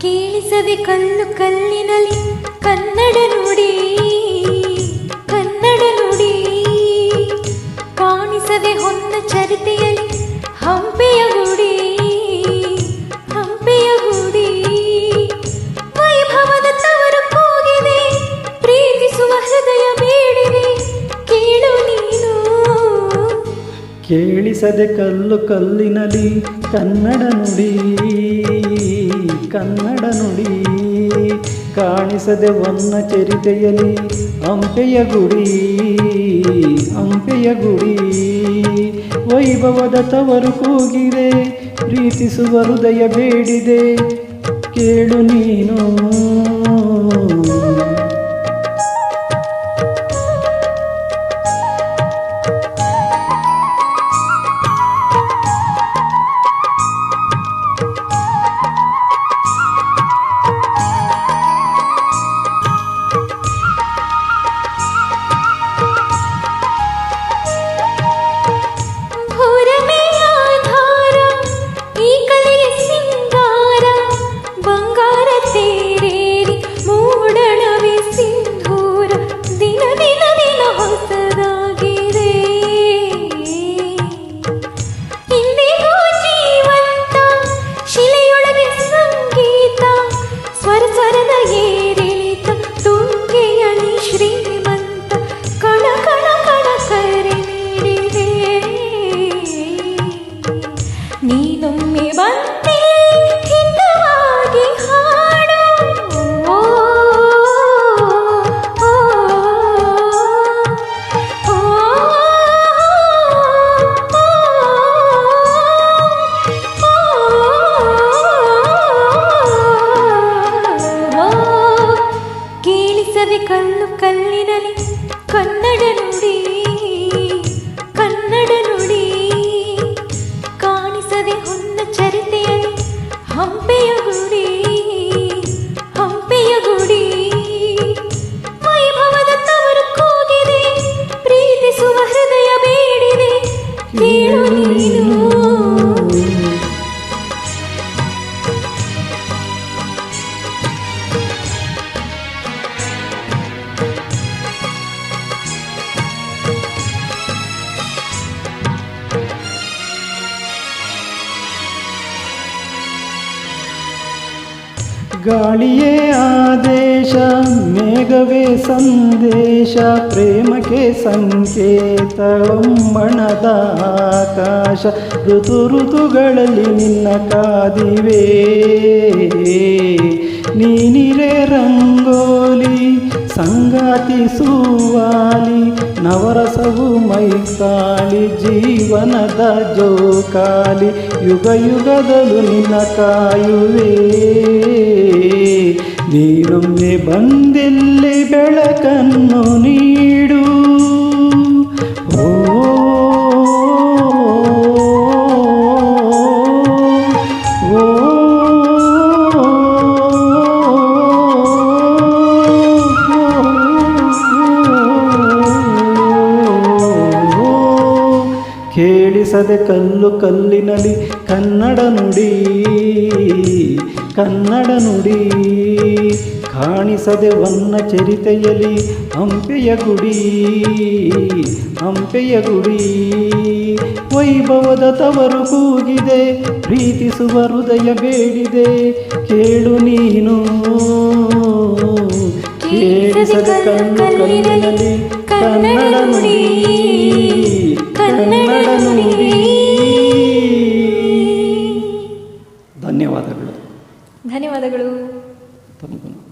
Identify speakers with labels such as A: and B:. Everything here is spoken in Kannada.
A: ಕೇಳಿಸದೆ ಕಲ್ಲು ಕಲ್ಲಿನಲ್ಲಿ ಕನ್ನಡ ನುಡಿ, ಕನ್ನಡ ನುಡಿ. ಕಾಣಿಸದೆ ಹೊನ್ನ ಚರಿತೆಯಲ್ಲಿ ಹಂಪೆಯ ಗುಡಿ, ಹಂಪೆಯ ಗುಡಿ. ವೈಭವದ ತವರು ಕೂಗಿದೆ, ಪ್ರೀತಿಸುವ ಹೃದಯ ಬೇಡಿದೆ, ಕೇಳು ನೀನು.
B: ಕೇಳಿಸದೆ ಕಲ್ಲು ಕಲ್ಲಿನಲ್ಲಿ ಕನ್ನಡ ನುಡಿ, ಕನ್ನಡ ನುಡಿ. ಕಾಣಿಸದೆ ಹೊನ್ನ ಚರಿತೆಯಲ್ಲಿ ಹಂಪೆಯ ಗುಡಿ, ಹಂಪೆಯ ಗುಡಿ. ವೈಭವದ ತವರು ಕೂಗಿದೆ, ಪ್ರೀತಿಸುವ ಹೃದಯ ಬೇಡಿದೆ, ಕೇಳು ನೀನು.
A: ನೀನೊಮ್ಮೆ ಬಂದೆ ಹಿತವಾಗಿ ಹಾಡು, ಓ, ಓ, ಓ, ಓ. ಕೇಳಿಸದೆ ಕಲ್ಲು ಕಲ್ಲಿನಲ್ಲಿ ಕನ್ನಡ ನುಡಿ, ಕನ್ನಡ ನುಡಿ. ಕಾಣಿಸದೆ ಹೊನ್ನ ಚರಿತೆಯಲ್ಲಿ ಹಂಪೆಯ ಗುಡಿ, ಹಂಪೆಯ ಗುಡಿ. ವೈಭವದ ತವರು ಕೂಗಿದೆ, ಪ್ರೀತಿಸುವ ಹೃದಯ ಬೇಡಿದೆ, ಕೇಳು ನೀನು.
B: ಗಾಳಿಯೇ ಆದೇಶ, ಮೇಘವೇ ಸಂದೇಶ, ಪ್ರೇಮಕ್ಕೆ ಸಂಕೇತ ಒಮ್ಮಣದ ಆಕಾಶ. ಋತು ಋತುಗಳಲ್ಲಿ ನಿನ್ನ ಕಾದಿವೆ, ನೀನಿರೆ ರಂಗೋಲಿ ಸಂಗಾತಿ ಸುವಾಲಿ. ನವರಸವು ಮೈಕಾಲಿ, ಜೀವನದ ಜೋಕಾಲಿ. ಯುಗ ಯುಗದಲ್ಲೂ ನಿನ್ನ ಕಾಯುವೆ, ನೀನೊಮ್ಮೆ ಬಂದಿಲ್ಲಿ ಬೆಳಕನ್ನು ನೀಡು. ಓ, ಓ, ಕೇಳಿಸದೆ ಕಲ್ಲು ಕಲ್ಲಿನಲ್ಲಿ ಕನ್ನಡ ನುಡಿ, ಕನ್ನಡ ನುಡಿ. ಕಾಣಿಸದೆ ಹೊನ್ನ ಚರಿತೆಯಲ್ಲಿ ಹಂಪೆಯ ಗುಡಿ, ಹಂಪೆಯ ಗುಡಿ. ವೈಭವದ ತವರು ಕೂಗಿದೆ, ಪ್ರೀತಿಸುವ ಹೃದಯ ಬೇಡಿದೆ, ಕೇಳು ನೀನು. ಕೇಳಿಸದೆ ಕಲ್ಲು ಕಲ್ಲಿನಲ್ಲಿ ಕನ್ನಡ ನುಡಿ, ಕನ್ನಡ ನುಡಿ. ಧನ್ಯವಾದಗಳು.
A: ಧನ್ಯವಾದಗಳು.
B: ತಮಗೂ